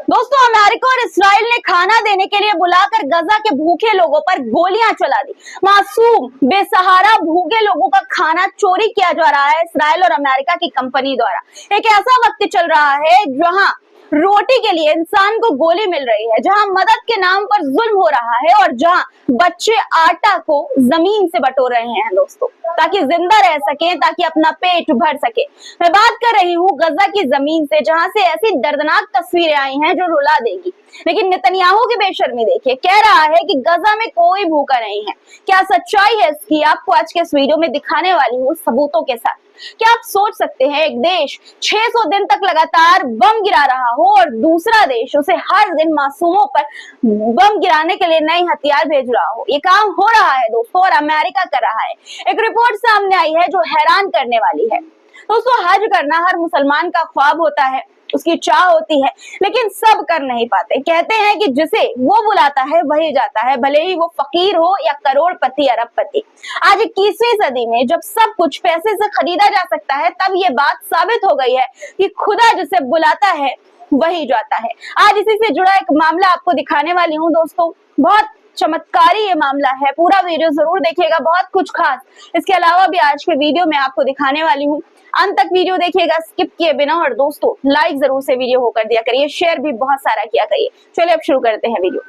दोस्तों, अमेरिका और इस्राइल ने खाना देने के लिए बुलाकर गजा के भूखे लोगों पर गोलियां चला दी। मासूम बेसहारा भूखे लोगों का खाना चोरी किया जा रहा है इस्राइल और अमेरिका की कंपनी द्वारा। एक ऐसा वक्त चल रहा है जहां रोटी के लिए इंसान को गोली मिल रही है, जहां मदद के नाम पर जुल्म हो रहा है और जहां बच्चे आटा को जमीन से बटोर रहे हैं दोस्तों, ताकि जिंदा रह सके, ताकि अपना पेट भर सके। मैं बात कर रही हूँ गजा की जमीन से, जहां से ऐसी दर्दनाक तस्वीरें आई हैं जो रुला देगी। लेकिन नेतन्याहू की बेशर्मी देखिए, कह रहा है कि गजा में कोई भूखा नहीं है। क्या सच्चाई है इसकी, आपको आज के इस वीडियो में दिखाने वाली हूँ सबूतों के साथ। क्या आप सोच सकते हैं एक देश 600 दिन तक लगातार बम गिरा रहा हो और दूसरा देश उसे हर दिन मासूमों पर बम गिराने के लिए नए हथियार भेज रहा हो? ये काम हो रहा है दोस्तों, और अमेरिका कर रहा है। एक रिपोर्ट सामने आई है जो हैरान करने वाली है। दोस्तों, हज करना हर मुसलमान का ख्वाब होता है, उसकी चाह होती है, लेकिन सब कर नहीं पाते। कहते हैं कि जिसे वो बुलाता है वही जाता है, भले ही वो फकीर हो या करोड़पति अरबपति। आज 21वीं सदी में जब सब कुछ पैसे से खरीदा जा सकता है, तब ये बात साबित हो गई है कि खुदा जिसे बुलाता है वही जाता है। आज इसी से जुड़ा एक मामला आपको दिखाने वाली हूँ दोस्तों। बहुत चमत्कारी ये मामला है, पूरा वीडियो जरूर देखिएगा, बहुत कुछ खास इसके अलावा भी आज के वीडियो में आपको दिखाने वाली हूँ। अंत तक वीडियो देखिएगा स्किप किए बिना, और दोस्तों लाइक जरूर से वीडियो को कर दिया करिए, शेयर भी बहुत सारा किया करिए। चलिए अब शुरू करते हैं वीडियो।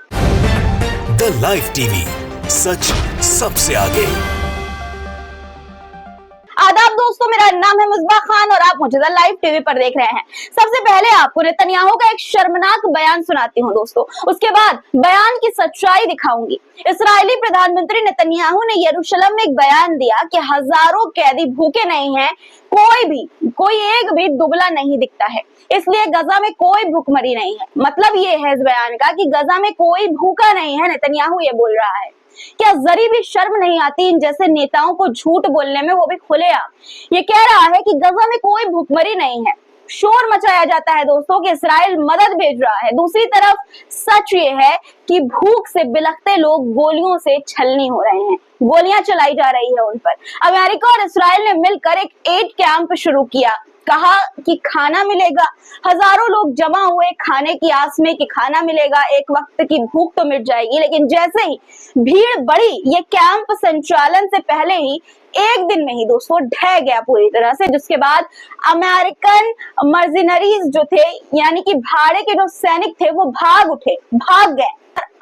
द लाइव टीवी, सच सबसे आगे। आदाब दोस्तों, मेरा नाम है मुस्बा खान और आप मुझे द लाइव टीवी पर देख रहे हैं। सबसे पहले आपको नेतन्याहू का एक शर्मनाक बयान सुनाती हूँ दोस्तों, उसके बाद बयान की सच्चाई दिखाऊंगी। इस्राएली प्रधानमंत्री नेतन्याहू ने यरूशलेम में एक बयान दिया कि हजारों कैदी भूखे नहीं हैं, कोई एक भी दुबला नहीं दिखता है, इसलिए गजा में कोई भूखमरी नहीं है। मतलब ये है इस बयान का कि गजा में कोई भूखा नहीं है। नेतन्याहू ये बोल रहा है। क्या जरी भी शर्म नहीं आती इन जैसे नेताओं को झूठ बोलने में, वो भी खुलेआम? ये कह रहा है कि गजा में कोई भूखमरी नहीं है। शोर मचाया जाता है दोस्तों कि इस्राइल मदद भेज रहा है। दूसरी तरफ सच ये है कि भूख से बिलखते लोग गोलियों से छलनी हो रहे हैं, गोलियां चलाई जा रही है उन पर। अमेरिका और इस्राइल ने मिलकर एक एड कैंप शुरू किया, कहा कि खाना मिलेगा। हजारों लोग जमा हुए खाने की आस में कि खाना मिलेगा, एक वक्त की भूख तो मिट जाएगी। लेकिन जैसे ही भीड़ बढ़ी, ये कैंप संचालन से पहले ही एक दिन में ही दोस्तों ढह गया पूरी तरह से, जिसके बाद अमेरिकन मर्जिनरीज जो थे, यानी कि भाड़े के जो सैनिक थे, वो भाग गए,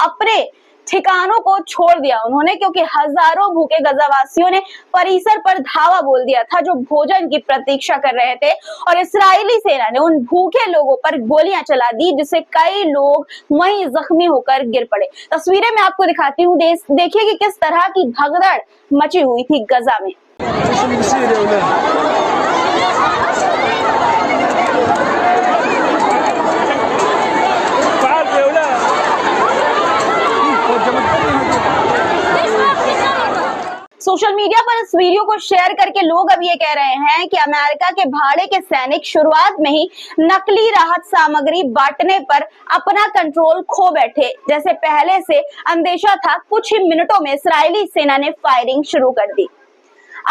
अपने ठिकानों को छोड़ दिया उन्होंने, क्योंकि हजारों भूखे गजावासियों ने परिसर पर धावा बोल दिया था जो भोजन की प्रतीक्षा कर रहे थे, और इस्राएली सेना ने उन भूखे लोगों पर गोलियां चला दी, जिससे कई लोग वहीं जख्मी होकर गिर पड़े। तस्वीरें मैं आपको दिखाती हूँ, देखिए कि किस तरह की भगदड़ मची हुई थी गजा में। सोशल मीडिया पर इस वीडियो को शेयर करके लोग अब ये कह रहे हैं कि अमेरिका के भाड़े के सैनिक शुरुआत में ही नकली राहत सामग्री बांटने पर अपना कंट्रोल खो बैठे। जैसे पहले से अंदेशा था, कुछ ही मिनटों में इस्राएली सेना ने फायरिंग शुरू कर दी।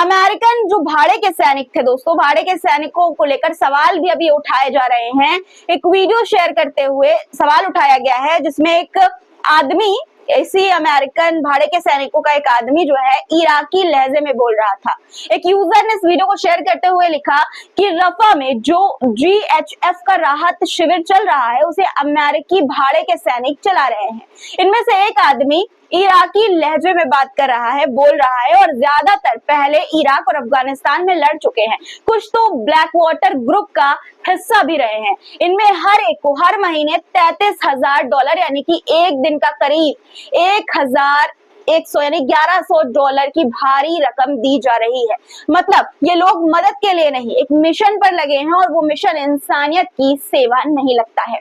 अमेरिकन जो भाड़े के सैनिक थे दोस्तों, भाड़े के सैनिकों को लेकर सवाल भी अभी उठाए जा रहे हैं। एक वीडियो शेयर करते हुए सवाल उठाया गया है, जिसमें एक आदमी, इसी अमेरिकन भाड़े के सैनिकों का एक आदमी जो है इराकी लहजे में बोल रहा था। एक यूजर ने इस वीडियो को शेयर करते हुए लिखा कि रफा में जो GHF का राहत शिविर चल रहा है, उसे अमेरिकी भाड़े के सैनिक चला रहे हैं। इनमें से एक आदमी इराकी लहजे में बात कर रहा है, बोल रहा है, और ज्यादातर पहले इराक और अफगानिस्तान में लड़ चुके हैं, कुछ तो ब्लैक वाटर ग्रुप का हिस्सा भी रहे हैं। इनमें हर एक को हर महीने $33,000 यानी कि एक दिन का करीब 1,100 यानी $1,100 की भारी रकम दी जा रही है। मतलब ये लोग मदद के लिए नहीं, एक मिशन पर लगे हैं, और वो मिशन इंसानियत की सेवा नहीं लगता है।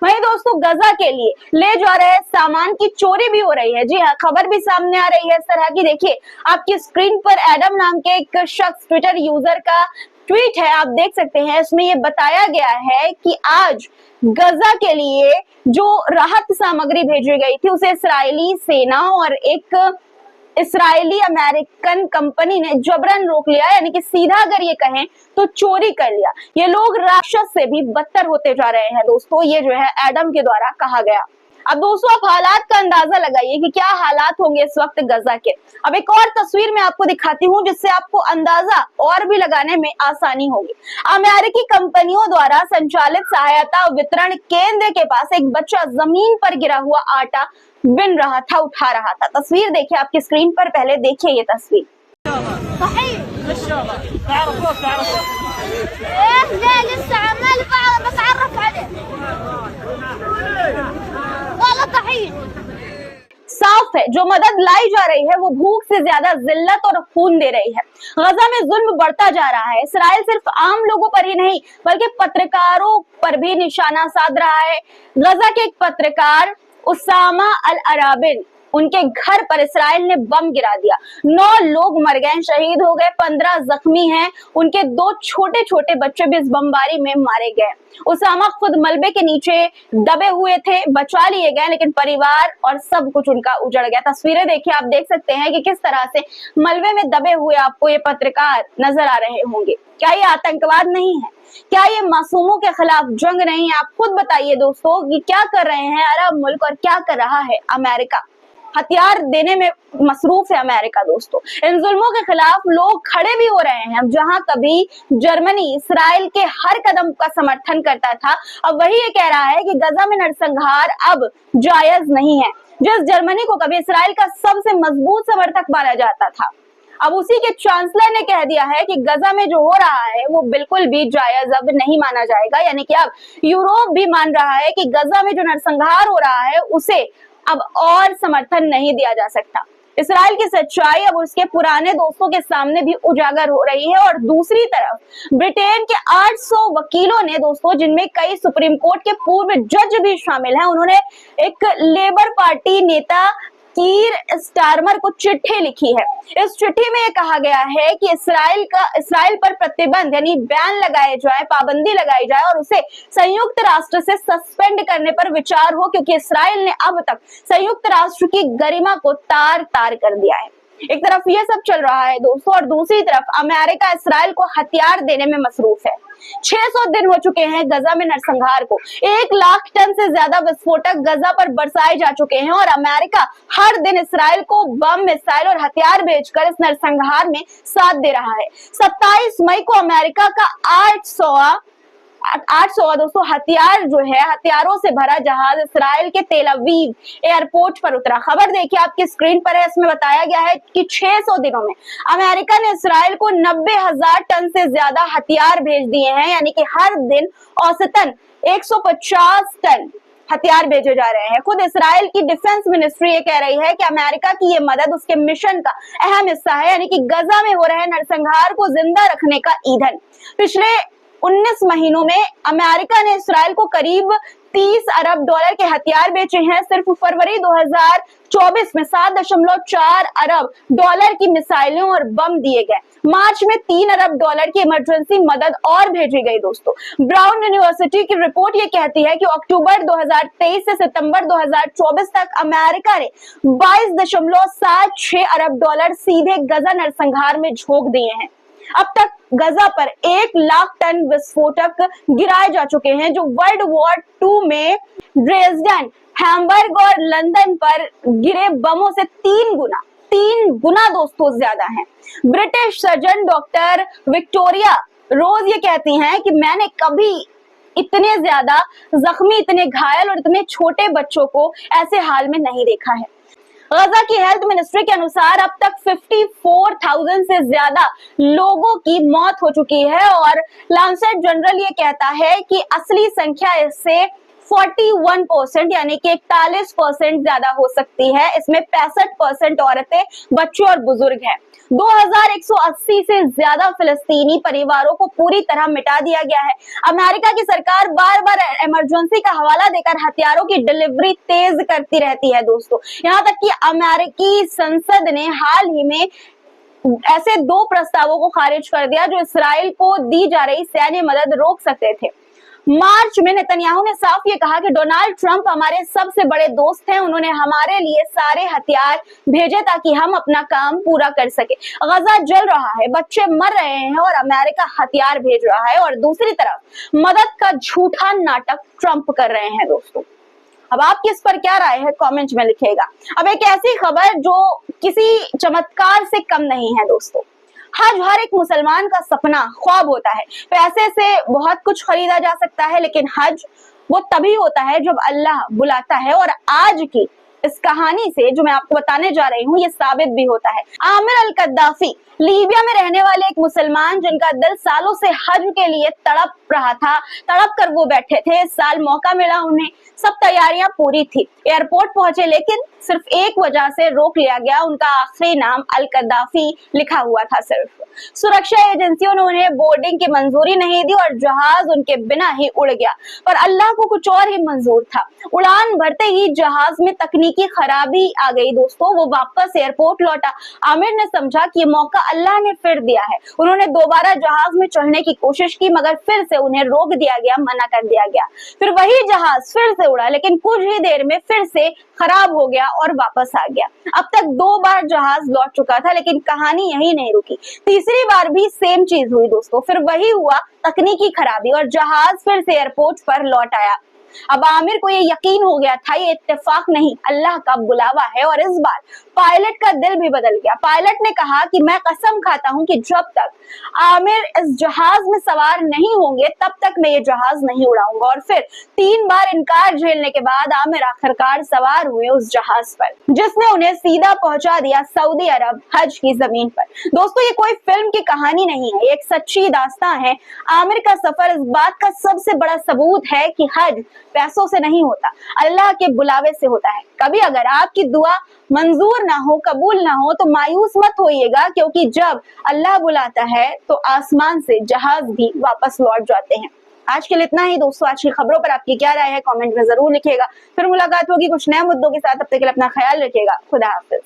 वहीं दोस्तों गजा के लिए ले जा रहे सामान की चोरी भी हो रही है। जी हाँ, खबर भी सामने आ रही है इस तरह की। देखिए आपकी स्क्रीन पर एडम नाम के एक शख्स, ट्विटर यूजर का ट्वीट है, आप देख सकते हैं। इसमें ये बताया गया है कि आज गजा के लिए जो राहत सामग्री भेजी गई थी, उसे इस्राएली सेना और एक इस्राएली अमेरिकन कंपनी ने जबरन रोक लिया, यानी कि सीधा अगर ये कहें तो चोरी कर लिया। ये लोग राक्षस से भी बदतर होते जा रहे हैं दोस्तों, ये जो है एडम के द्वारा कहा गया। अब दोस्तों आप हालात का अंदाजा लगाइए कि क्या हालात होंगे इस वक्त गजा के। अब एक और तस्वीर मैं आपको दिखाती हूँ जिससे आपको अंदाजा और भी लगाने में आसानी होगी। अमेरिकी कंपनियों द्वारा संचालित सहायता वितरण केंद्र के पास एक बच्चा जमीन पर गिरा हुआ आटा बिन रहा था, उठा रहा था। तस्वीर देखिए आपकी स्क्रीन पर, पहले देखिए ये तस्वीर। साफ है जो मदद लाई जा रही है वो भूख से ज्यादा जिल्लत और खून दे रही है। गजा में जुल्म बढ़ता जा रहा है। इसराइल सिर्फ आम लोगों पर ही नहीं बल्कि पत्रकारों पर भी निशाना साध रहा है। गजा के एक पत्रकार उसामा अल अराबिन, उनके घर पर इसराइल ने बम गिरा दिया। 9 लोग मर गए, शहीद हो गए, 15 जख्मी हैं। उनके 2 छोटे छोटे बच्चे भी इस बमबारी में मारे गए। उसामा खुद मलबे के नीचे दबे हुए थे, बचा लिए गए, लेकिन परिवार और सब कुछ उनका उजड़ गया। तस्वीरें देखिए, आप देख सकते हैं कि किस तरह से मलबे में दबे हुए आपको ये पत्रकार नजर आ रहे होंगे। क्या ये आतंकवाद नहीं है? क्या ये मासूमों के खिलाफ जंग नहीं है? आप खुद बताइए दोस्तों कि क्या कर रहे हैं अरब मुल्क और क्या कर रहा है अमेरिका। हथियार देने में मसरूफ है अमेरिका दोस्तों। इन जुल्मों के खिलाफ लोग खड़े भी हो रहे हैं। जहां कभी जर्मनी इसराइल के हर कदम का समर्थन करता था, अब वही ये कह रहा है कि गजा में नरसंहार अब जायज नहीं है। जिस जर्मनी को कभी इसराइल का सबसे मजबूत समर्थक माना जाता था, अब उसी के चांसलर ने कह दिया है कि गजा में जो हो रहा है वो बिल्कुल भी जायज अब नहीं माना जाएगा। यानी कि अब यूरोप भी मान रहा है कि गजा में जो नरसंहार हो रहा है उसे अब और समर्थन नहीं दिया जा सकता। इसराइल की सच्चाई अब उसके पुराने दोस्तों के सामने भी उजागर हो रही है। और दूसरी तरफ ब्रिटेन के 800 वकीलों ने दोस्तों, जिनमें कई सुप्रीम कोर्ट के पूर्व जज भी शामिल हैं, उन्होंने एक लेबर पार्टी नेता कीर स्टारमर को चिट्ठी लिखी है। इस चिट्ठी में यह कहा गया है कि इसराइल पर प्रतिबंध यानी बैन लगाए जाए, पाबंदी लगाई जाए और उसे संयुक्त राष्ट्र से सस्पेंड करने पर विचार हो, क्योंकि इसराइल ने अब तक संयुक्त राष्ट्र की गरिमा को तार तार कर दिया है। एक तरफ ये सब चल रहा है दोस्तों और दूसरी तरफ अमेरिका इसराइल को हथियार देने में मसरूफ है। 600 दिन हो चुके हैं गजा में नरसंहार को। 1 लाख टन से ज्यादा विस्फोटक गजा पर बरसाए जा चुके हैं और अमेरिका हर दिन इसराइल को बम, मिसाइल और हथियार भेजकर इस नरसंहार में साथ दे रहा है। 27 मई को अमेरिका का 800 दोस्तों हथियार जो है, हथियारों से भरा जहाज इसराइल के तेल अवीव एयरपोर्ट पर उतरा। खबर देखिए आपकी स्क्रीन पर है। इसमें बताया गया है कि 600 दिनों में अमेरिका ने इसराइल को 90,000 टन से ज्यादा हथियार भेज दिए हैं, यानी कि हर दिन औसतन 150 टन हथियार भेजे जा रहे हैं। खुद इसराइल की डिफेंस मिनिस्ट्री ये कह रही है कि अमेरिका की ये मदद उसके मिशन का अहम हिस्सा है, यानी कि गजा में हो रहे नरसंहार को जिंदा रखने का ईंधन। पिछले 19 महीनों में अमेरिका ने इसराइल को करीब 30 अरब डॉलर के हथियार बेचे हैं। सिर्फ फरवरी 2024 में 7.4 अरब डॉलर की मिसाइलें और बम दिए गए। मार्च में 3 अरब डॉलर की इमरजेंसी मदद और भेजी गई दोस्तों। ब्राउन यूनिवर्सिटी की रिपोर्ट ये कहती है कि अक्टूबर 2023 से सितंबर 2024 तक अमेरिका ने 22.76 अरब डॉलर सीधे गजा नरसंहार में झोंक दिए हैं। अब तक गजा पर 1 लाख टन विस्फोटक गिराए जा चुके हैं, जो वर्ल्ड वॉर 2 में ड्रेसडन, हैम्बर्ग और लंदन पर गिरे बमों से 3 गुना दोस्तों ज्यादा हैं। ब्रिटिश सर्जन डॉक्टर विक्टोरिया रोज ये कहती हैं कि मैंने कभी इतने ज्यादा जख्मी, इतने घायल और इतने छोटे बच्चों को ऐसे हाल में नहीं देखा है। गजा की हेल्थ मिनिस्ट्री के अनुसार अब तक 54,000 से ज्यादा लोगों की मौत हो चुकी है और लांसेट जनरल ये कहता है कि असली संख्या इससे 41% यानी कि 41% ज्यादा हो सकती है। इसमें 65% औरतें, बच्चे और बुजुर्ग हैं। 2180 से ज्यादा फिलिस्तीनी परिवारों को पूरी तरह मिटा दिया गया है। अमेरिका की सरकार बार बार इमरजेंसी का हवाला देकर हथियारों की डिलीवरी तेज करती रहती है दोस्तों। यहाँ तक कि अमेरिकी संसद ने हाल ही में ऐसे 2 प्रस्तावों को खारिज कर दिया जो इसराइल को दी जा रही सैन्य मदद रोक सकते थे। मार्च में नेतन्याहू ने साफ ये कहा कि डोनाल्ड ट्रंप हमारे सबसे बड़े दोस्त हैं, उन्होंने हमारे लिए सारे हथियार भेजे ताकि हम अपना काम पूरा कर सके। गजा जल रहा है, बच्चे मर रहे हैं और अमेरिका हथियार भेज रहा है और दूसरी तरफ मदद का झूठा नाटक ट्रंप कर रहे हैं। दोस्तों, अब आपकी इस पर क्या राय है कमेंट में लिखिएगा। अब एक ऐसी खबर जो किसी चमत्कार से कम नहीं है दोस्तों। हज हर एक मुसलमान का सपना ख्वाब होता है। पैसे से बहुत कुछ खरीदा जा सकता है, लेकिन हज वो तभी होता है जब अल्लाह बुलाता है। और आज की इस कहानी से जो मैं आपको बताने जा रही हूँ, ये साबित भी होता है। आमिर अल कद्दाफी, लीबिया में रहने वाले एक मुसलमान जिनका दिल सालों से हज के लिए तड़प रहा था, तड़प कर वो बैठे थे। इस साल मौका मिला उन्हें, सब तैयारियां पूरी थी, एयरपोर्ट पहुंचे, लेकिन सिर्फ एक वजह से रोक लिया गया। उनका आखिरी नाम अल कद्दाफी लिखा हुआ था। सिर्फ सुरक्षा एजेंसियों ने उन्हें बोर्डिंग की मंजूरी नहीं दी और जहाज उनके बिना ही उड़ गया। पर अल्लाह को कुछ और ही मंजूर था। उड़ान भरते ही जहाज में तकनीकी खराबी आ गई दोस्तों, वो वापस एयरपोर्ट लौटा। आमिर ने समझा कि ये मौका अल्लाह ने फिर दिया है। उन्होंने दोबारा जहाज में चढ़ने की कोशिश की, मगर फिर से उन्हें रोक दिया गया, मना कर दिया गया। फिर वही जहाज फिर से उड़ा, लेकिन कुछ ही देर में फिर से खराब हो गया और वापस आ गया। अब तक 2 बार जहाज लौट चुका था, लेकिन कहानी यही नहीं रुकी। तीसरी बार भी सेम चीज हुई दोस्तों, फिर वही हुआ, तकनीकी खराबी, और जहाज फिर से एयरपोर्ट पर लौट आया। अब आमिर को ये यकीन हो गया था, ये इत्तेफाक नहीं, अल्लाह का बुलावा है। और इस बार पायलट का दिल भी बदल गया। पायलट ने कहा कि मैं कसम खाता हूं कि जब तक आमिर इस जहाज में सवार नहीं होंगे तब तक मैं ये जहाज नहीं उड़ाऊंगा। और फिर 3 बार इनकार झेलने के बाद आमिर आखिरकार सवार हुए उस जहाज पर, जिसने उन्हें सीधा पहुंचा दिया सऊदी अरब हज की जमीन पर। दोस्तों, ये कोई फिल्म की कहानी नहीं है, एक सच्ची दास्तां है। आमिर का सफर इस बात का सबसे बड़ा सबूत है कि हज पैसों से नहीं होता, अल्लाह के बुलावे से होता है। कभी अगर आपकी दुआ मंजूर ना हो, कबूल ना हो, तो मायूस मत होइएगा, क्योंकि जब अल्लाह बुलाता है तो आसमान से जहाज भी वापस लौट जाते हैं। आज के लिए इतना ही दोस्तों। आज की खबरों पर आपकी क्या राय है कमेंट में जरूर लिखिएगा। फिर मुलाकात होगी कुछ नए मुद्दों के साथ, तब तक के लिए अपना ख्याल रखिएगा। खुदा हाफिज।